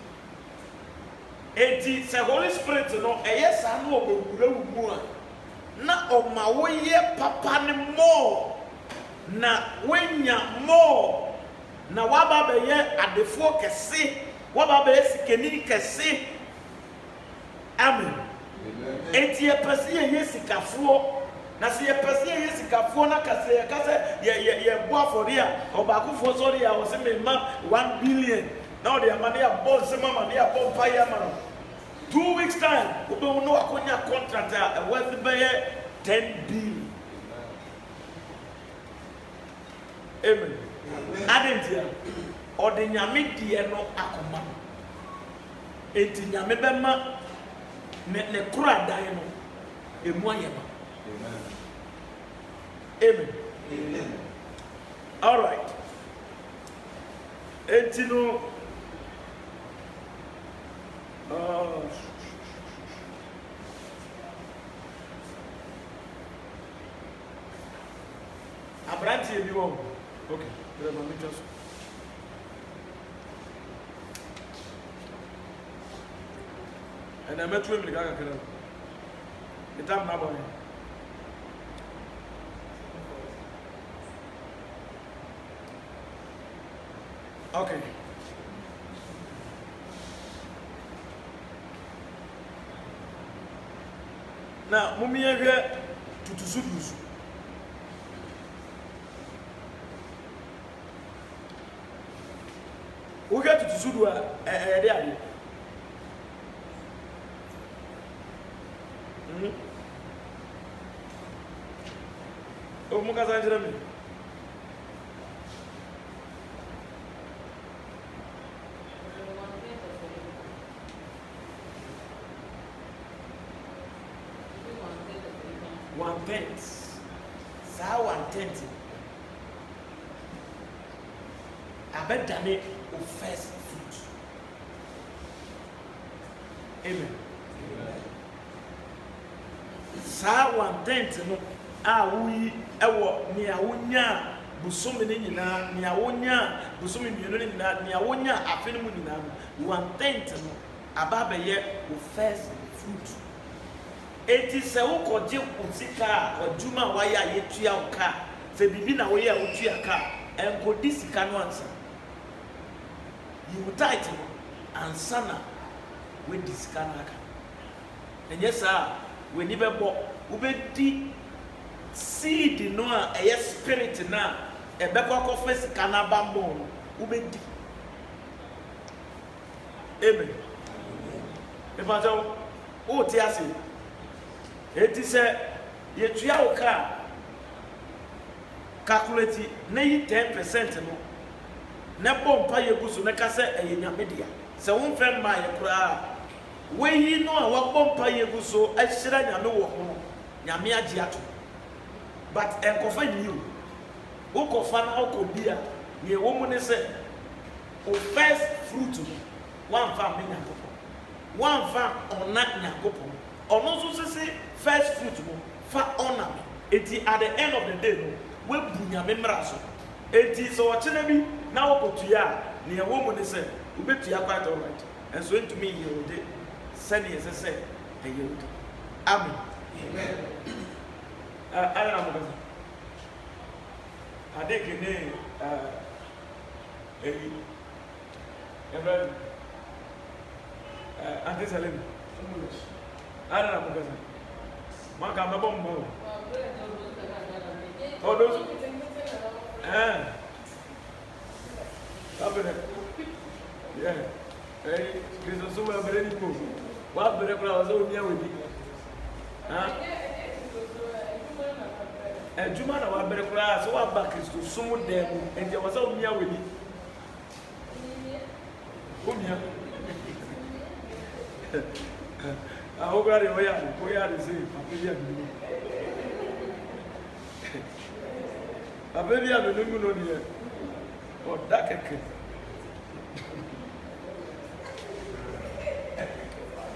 Eti se Holy Spirit no eye sa no obewura wumu a na oma wo ye papa ne more na wenya more na waba be ye adefo kese waba be sikeni kese. Amen. Eti e pese ye sikafo na se ye pese ye sikafo na kase ye bo afori a obakufo sori a o se me ma 1 billion now the money a boss mama they a bomb fire man 2 weeks time we don't know akonya contract a worth be 10 billion. Amen. Adentia or the nyame die no akoma enti nyame be ma ne kura dan no emu ayema Amen. Amen. All right. Etino. Abranti ebi won. Okay. Let me just. And I met him in the Gaga. The time now boy. Okay. Now, mummy here to Sudusu. We get to Sudua, there. Oh, Mukaza Jeremy. One-tenth. I bet Danny will first fruit. Amen. Sa 1/10 no a we ewo ne a wonya busumi ne nyina ne a wonya busumi mienu ne nyina ne a wonya afene mu nyina no 1/10 no aba beye wo first fruit. Eti se wo koje usika odwuma wa ya yetua wo ka se bibi na wo ya wotua ka enkodi sika no ansa you tight no ansa na we disika na aka enye sa we ni bebo ubedi seed no a eye spirit na ebekwa kofa sika na bambo ubedi. Amen. Evangelist o ti ase eti se yetua wo ka calculate na yi 10% no na bompa yeguso na ka se eyenyamedia se won fe ma ye kura we no a wa bompa yeguso ahyira nyame wo ho nyame age ato but enkofa new wo kofa na okobia ye wo mu ne se o first fruit one fa me nyakopo one fa ona nyakopo ono so sisi first fruit mo fa honor me eti at the end of the day no we bunya me mraso eti so ochena bi na wokotua ne wo mu ne se ubetua quite all right and so into me here ode send yes say ayo amen. Amen. Ala mo gaza ade kene eyi every ante salim ala mo gaza maka mabombo odos abere yeah hey kristo so wa bere ni ko wa bere kula wa so mi awedi ejuma na wa bere kula so wa ba kristo so mu dem enje wa so mi awedi kumia ahogare oya de say Abeli abenu no nie o dakeke.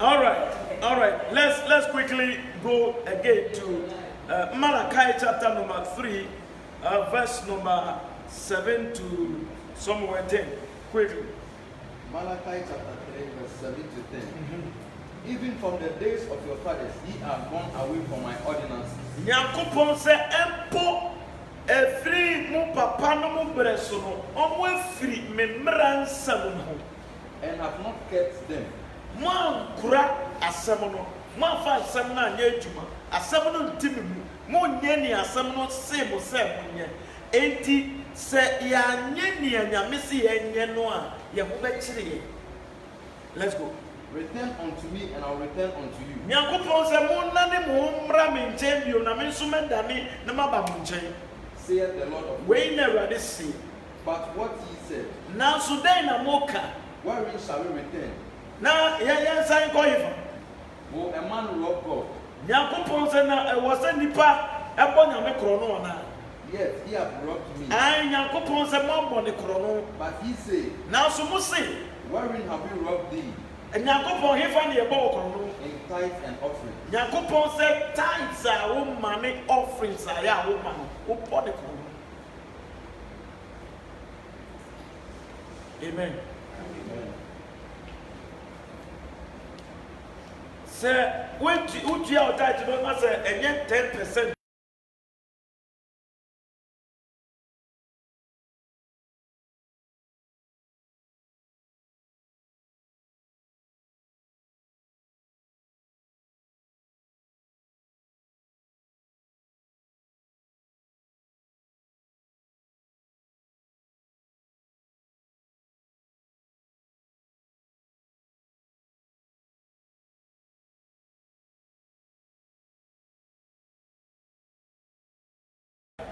All right. Let's quickly go again to Malachi chapter number 3, verse number 7 to somewhere 10. Quickly. Malachi chapter 3, verse 7 to 10. Even from the days of your fathers, ye are gone away from my ordinances. Nyankopon se empo efri mu papa no mu breso no omo efri me mransam no and have not kept them. Mo kura asam no mo fa asam na anya adwuma asam no ntimi mu mo nye ni asam no se mo se mo nye enti se ya nye ni anyame se ya nye no a ye ho be kire. Let's go. Return unto me and I will return unto you. Nyankopon se mo na ne mo mra me nchen bio na me nso me dane na maba mo nchen. Saith the Lord of we never this see. But what he said, Now so then na moka. wherein shall we return? Na ya sign ko ifa. Will a man rob God? Nyankopɔn sɛ na ɛwɔ sɛ nipa ɛbɔ nyame korɔ no ɔna. Yes, he have robbed me. Ayi Nyankopɔn sɛ mo abɔ ne korɔ no. But he say, Nanso mo se. wherein have we robbed thee? Nyankopɔn hefa ne yɛbɔ wɔ korɔ no. In tithes and offering. Nyankopɔn sɛ tithes a wo ma ne offerings a yɛ a wo ma no wo bɔ ne korɔ no. Amen. Sɛ wotua wo tithe no na sɛ ɛnyɛ 10%.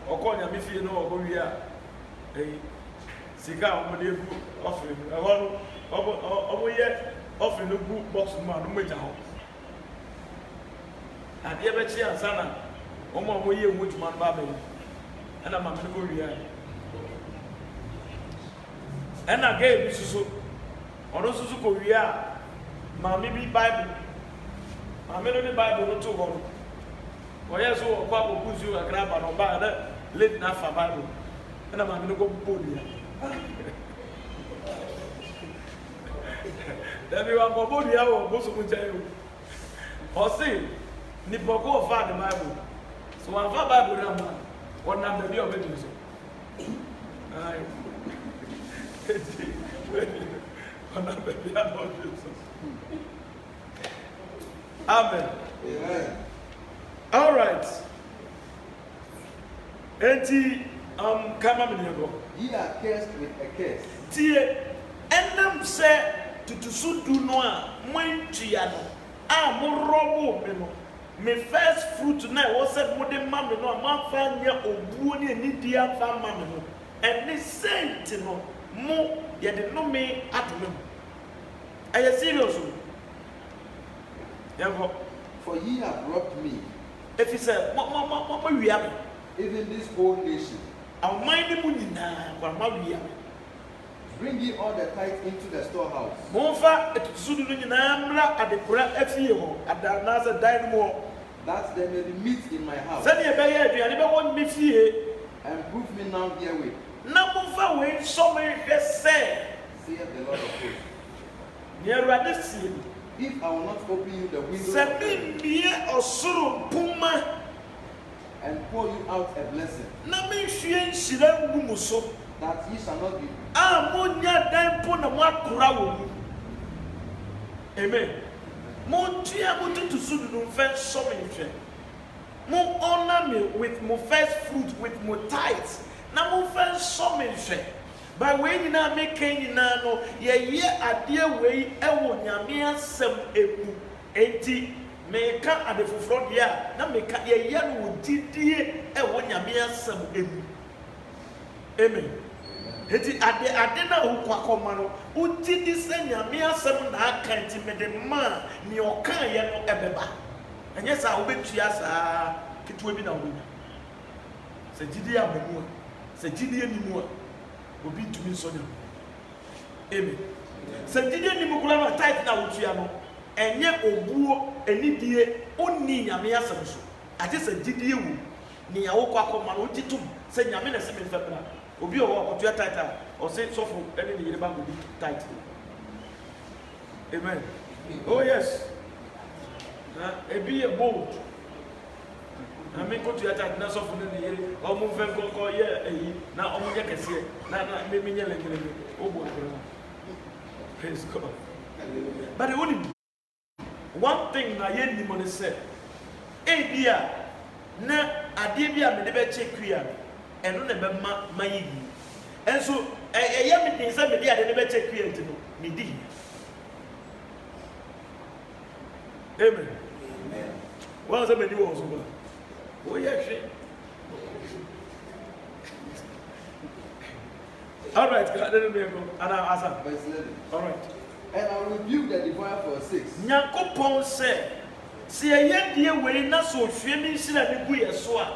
Ọkọ nyame fie no ọkọ wi a sika ọmọ de gu offering ẹhọ no ọmọ yẹ offering no gu box mu a no mo gya hɔ adeɛ bɛkye ansa na ọmọ yɛ ewu adwuma no ba bɛyi ɛna maame no kɔ wi a ɛna gay bi soso ɔno soso kɔ wi a maame bi bible maame no ne bible no to hɔ no wɔyɛ so ɔkɔ akɔku nsuo kakra aba na ɔbaa na late na afa bible ɛna maame no kɔ bɔɔlu ya dabi wa kɔ bɔɔlu ya wɔ bosom nkyɛn o ɔsi nipa kɔ ɔfa ne bible so wɔn afa bible na ma wɔnam baabi a ɔbɛdi so ayi wɔnam baabi a ɔbɛdi so amen. All right. Enti kama mniego. Ye are cursed with a curse. Tie enam se tutusu du no a mwantua no a mo robo me no. Me first fruit na wo se mo de ma me no a manfa nya obuo ne anidi afa ma me no. Eni saint no mo ye de no me adome. Are serious? Yango. For ye have robbed me. If he said, even this whole nation. Our mind Bring ye all the tithes into the storehouse. That there may be meat in my house. And prove me now therewith. Saith the Lord of hosts. If I will not open you the windows and pour you out a blessing, that ye shall not be. Amen. Honor me with my first fruit, with my tithes. Now, my first summon. But when you now make any no, ye a dear way, I will yamia some ebu, 80 make at the front ya, now make a young would dear, I will yamia some ebu. Amen. Eti adena ukwakomano, uti disen yamia some that can't make the man, ni okan yano ebeba. And yes, I will bet you as a kitwebina winner. Say Gidia Bemua, say Gidia Nimua. Obi ntumi nsɔnya amen sɛ didi ni mukula na tight na wotua no ɛnyɛ obuo enidie onni nyame asɛm so ate sɛ didi ewu ni ya wokɔ akɔma no otitum sɛ nyame na sɛ me mfa bra obi ɔwɔ akɔtua tight a ɔsɛ sɔfo ɛne ne yere ba go tight amen oh yes na ebi yɛ bold na me ko tuya ta na so fu ne yere o mu fen ko ye eyi na o mu ye kese na me nye lengere o bo akora praise God but only one thing na ye ni mo ne say e bia na ade bia me de be check ya eno na be ma yi enso ye me din say me de ade ne be check ya ntino me di amen wa say me di wo so ba. Oh, yes. All right, and all right. And I will rebuke the devourer for 6. Nyakopon said, si ɛyɛ deɛ wei na so ohwie ne nsira ne gu yɛ so a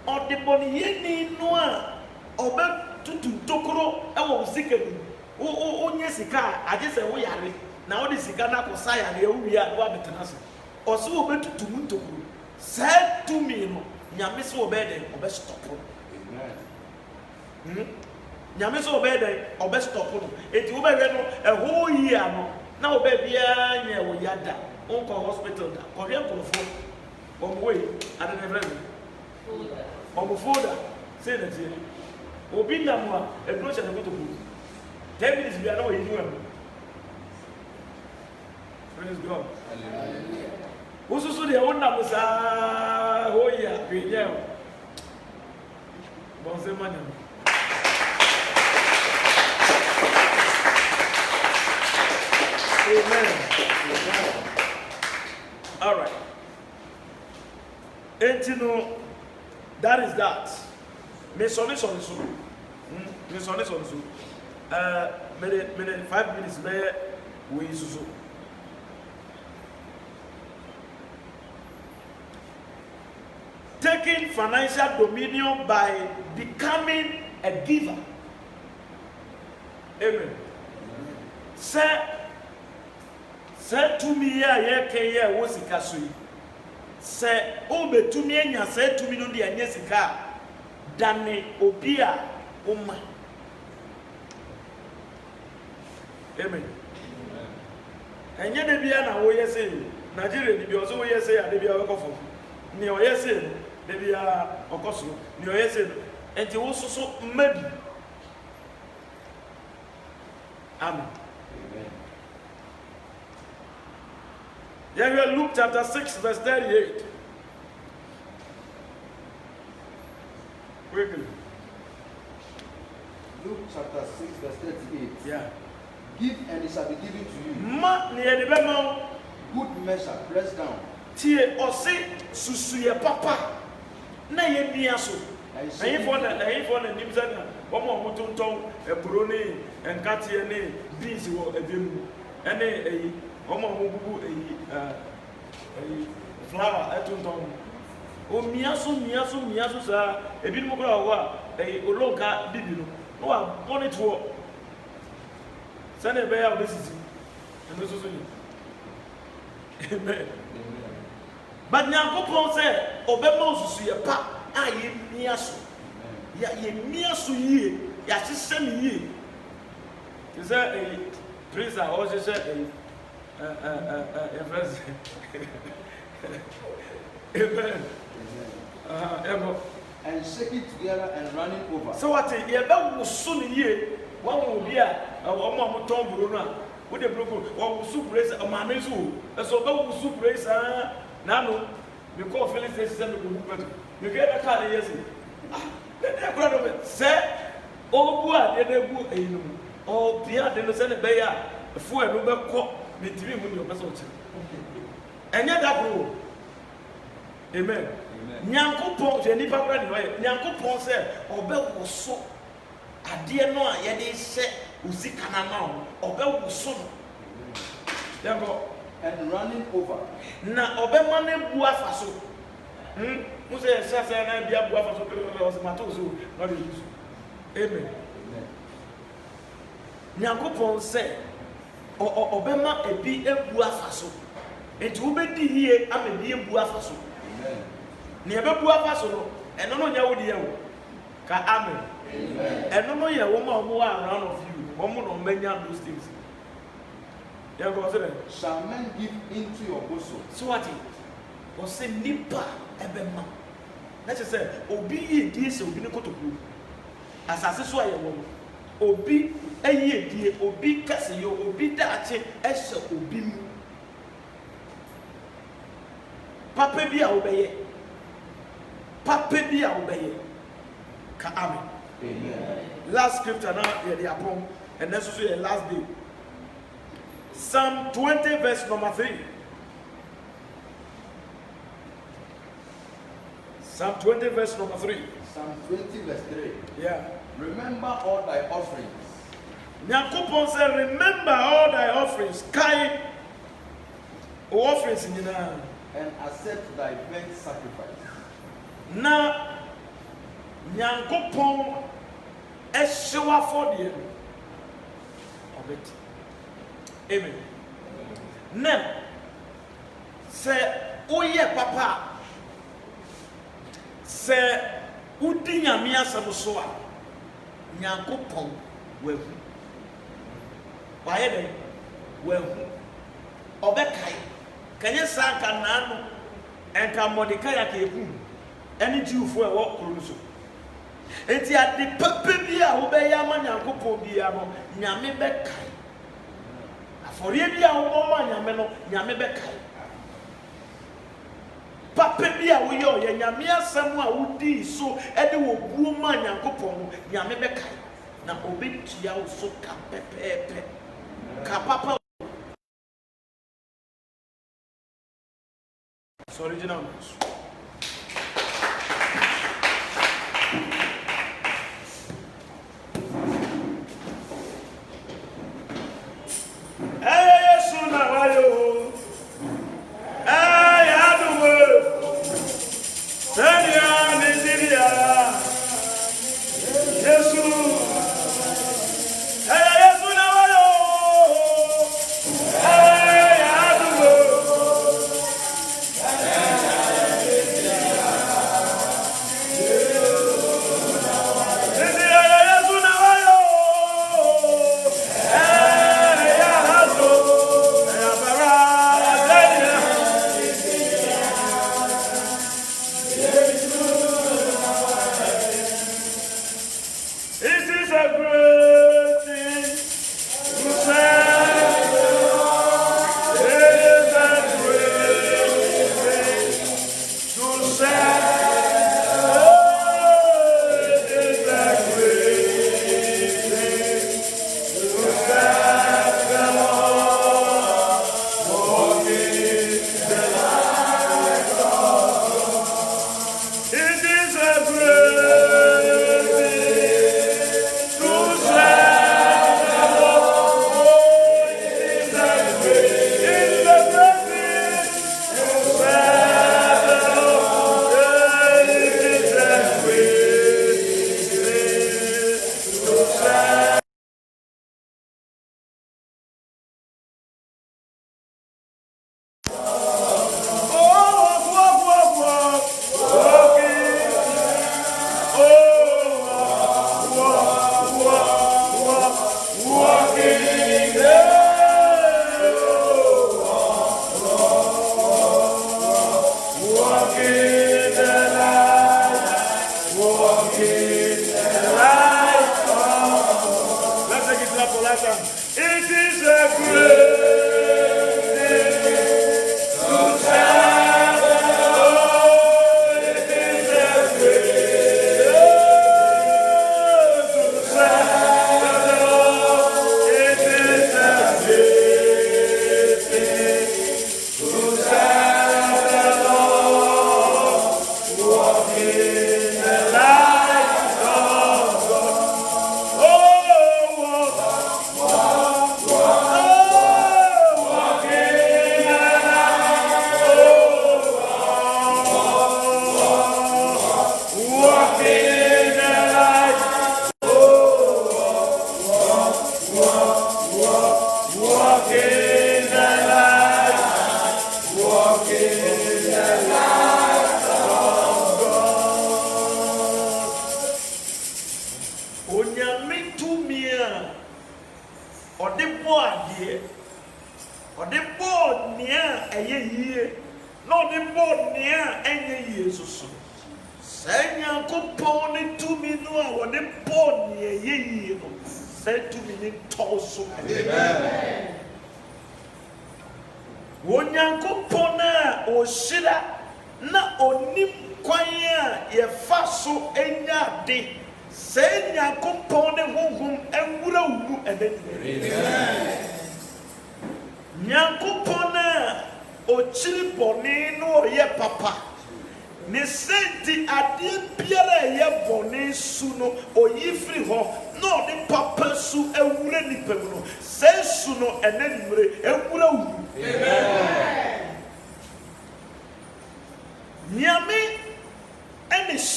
ɔde bɔneyɛni no a ɔbɛtutu ntokoro ɛwɔ wo sika mu wonyɛ sika a agye sɛ woyare na wode sika no akɔsa yareɛ wowie a na woabɛtena so ɔsɛ wɔbɛtutu mu ntokoro saa tumi no nyame sɛ wɔbɛyɛ dɛn ɔbɛstɔpo no nyame sɛ wɔbɛyɛ dɛn ɔbɛstɔpo no enti wobɛhwɛ no ɛhɔ yie a no na wobɛ biara nyɛ wo yada wonkɔ hospital da kɔhwɛ nkurɔfoɔ ɔmo wei ade ne frɛ no ɔmo folda sei na tie obi nam a ɛduro hyɛ ne kotoku 10 minutes bia na wɔyi niwa mu praise God wosusu deɛ wonam saa hɔ yi a hwɛnyɛ o bɔnsɛ ma nyam amen. All right. And you know, that is that. Me sonny so. Minute 5 minutes there we so. Taking financial dominion by becoming a giver. Amen. Sɛ tumi a yɛka yɛ wɔ sika so yi sɛ wobɛtumi anya sɛ tumi no de anyɛ sika a dane obi a woma amen ɛnyɛ da bia na woyɛ sɛ Nigeria ni bi ɔsɛ woyɛ sɛ ade bia wɔkɔ fam nea ɔyɛ sɛ da bia ɔkɔ soro nea ɔyɛ sɛ ɛnti wo soso mma bi amen. Yeah, Luke chapter 6, verse 38. Quickly. Luke chapter 6, verse 38. Yeah. Give and it shall be given to you. Ma ni edibemo. Good measure, pressed down. Tie ose susuye papa. Na ye bia so. Ayin for na nimza na. Omo omutonton eburo ni enkatie ni beans wo ebemu. Ene eyi omo omububu eyi flower etonton. O miaso sa ebi mo kra wo a eyi olonka bibi no. No wa bonito. Sane be ya obesisi. Eno so ni. Amen. But Nyankopon say obema osusu ye pa a ye miaso. Ya ye miaso yie, ya sesem yie. Is that a prince I also said a friend. Amen. And shake it together and run it over. So what ye be soon ye one will be a woman tom bruna with the broken or soup race a man is who so go soup race nano because Felix says you get a car yes say oh boy they go oh Pia de no send a bear a fool and no cop the TV when you're person and yet that bro amen Nyankopon je nipa bra ni way Nyankopon say obe wo so ade no a ye de hye usika na ma obe wo so no and running over na obe ma na bu afa so mo say say na bia bu afa so o se mato so no dey use amen Nyankopon say obe ma ebi ebu afa so enti wo be di hie amedi ebu afa so amen ni ebe bu afa so no eno no nya wo di yawo ka amen eno no ye wo ma mo around of you wo mo no manya those things ya go say shall men give into your bosom so what o say nipa ebe ma na che say obi ye die se obi ne kotoku asase so aye wo obi eye die obi kase yo obi daache ehye obi mu papa bi a obeye ka amen. Amen. Last scripture now here they are upon and that's also the last day. Psalm 20 verse number 3. Psalm 20 verse number 3. Psalm 20 verse 3. Yeah. Remember all thy offerings. Nyankopon said, remember all thy offerings. Kai offerings in the and accept thy burnt sacrifice. Na Nyankopɔn ɛhyew afɔdeɛ no ɔbɛti. Amen. Na sɛ woyɛ papa sɛ wodi Nyame asɛm so a Nyankopɔn wahu. Wayɛ dɛn? Wahu. Ɔbɛkae. Kanyɛ saa nka naano ɛnka Mordecai akeeku ɛne Jewfoɔ ɛwɔ kuro no so. Enti ade papa bi a wobɛyɛ ama Nyankopɔn biara no Nyame bɛkae. Afɔreɛ bi a wobɔ ma Nyame no Nyame bɛkae. Papa bi a woyɛ ɔyɛ Nyame asɛm a wodi so ɛde wɔ buo ma Nyankopɔn no Nyame bɛkae. Na obetua wo so ka pɛpɛɛpɛ. Ka papa original news.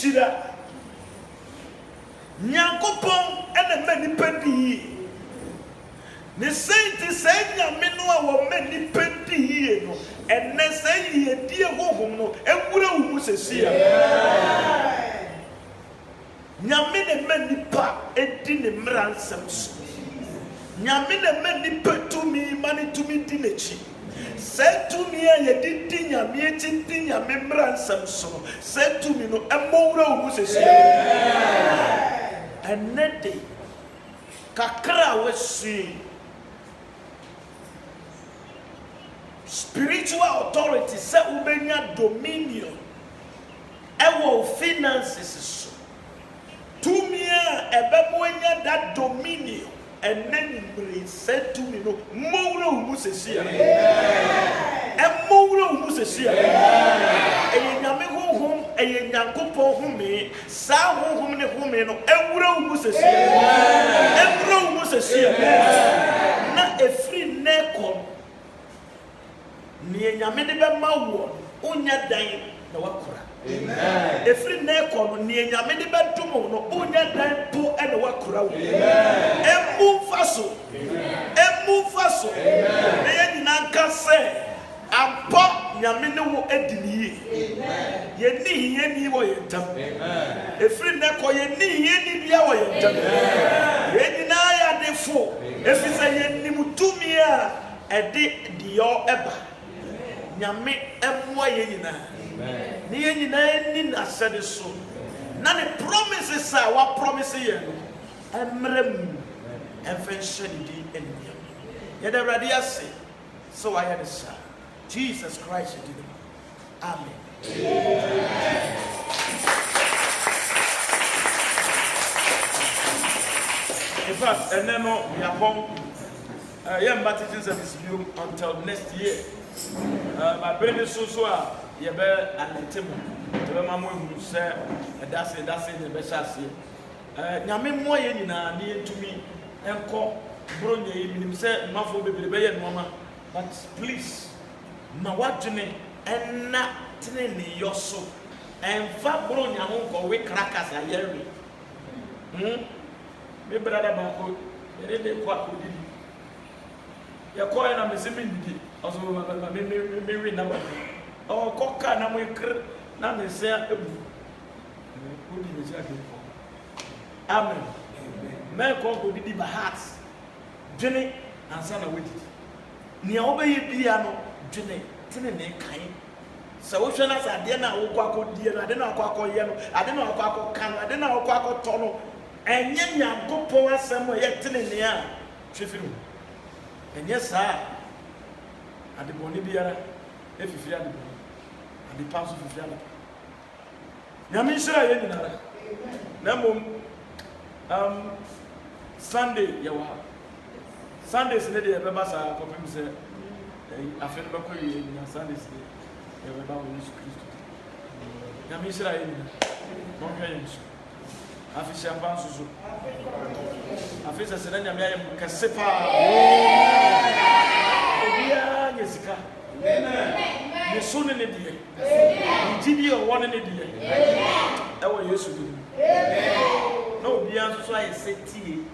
shira nyankopon ene mani pedi ne senti say nyame no a wo mani pedi no ene say ye die hohom no ewura wu mu sesia nyame ne mani pa edi ne mransam so nyame ne mani petumi mani tumi di nechi setumi a ye di nyame echi di nyame mransam so setumi no emowura wu mu sesia ene de kakra wesi spiritual authority say ubenya dominion ewo finances so tumia ebebonya that dominion enenimre say tumi no mowura umu sesia emowura umu sesia enyame honhom enyankopon home sa honhom ne home no ewura umu sesia ewura umu sesia na efri neko ni nyame de be mawo onya dan na wakura amen efri na ekọ ni nyame de be dumo no onya dan po e na wakura wo amen emu faso amen na ye nyina nka se ampo nyame ne wo adiniye amen ye ni wo ye ntam amen efri na ekọ ye ni bia wo ye ntam amen ye nyina ya defo efi se ye nimutumi a ede dio eba nyame emwa ye nyina amen ni ye nyina ni na sede so na ne promises a wa promise ye no emrem emfenhye di enya ye da rade ase so I had say Jesus Christ did it. Amen. In fact, and then we are born teaching service until next year. My brain is so you better and the table. The mamma who said, that's it, the best I see. Yammy more near to me and call Brony himself, Muffle baby, and mama. But please, my watching and not telling me your soul. And fat Bronya won't go with crackers. I hear me. Me brother Banco, they didn't quite good. You're calling a missing also, me number. Oh, coca, and we now they say, Amen. Men call good in the hearts. Jenny and son of wit. Near obey piano, Jenny, Tinny kind. So, which one as I didn't know Quaco dear, I didn't know Quaco yellow, I didn't know Quaco can, I didn't know Quaco tono, and yet go pour somewhere yet Tinny near Chiffin. And yes, sir, at the Bonibia, if you fear the bone, and the pass of the fear. Yamisha, Sunday, you are. Sundays, lady, a babasa, for him said, I feel back in Sundays, you have about Yamisha, don't pay him. I fish champagne, I fish a Serena, I am Cassipa. Jessica. The soon in the day. TV or one in the day. That was used to do. No, beyond so I said tea.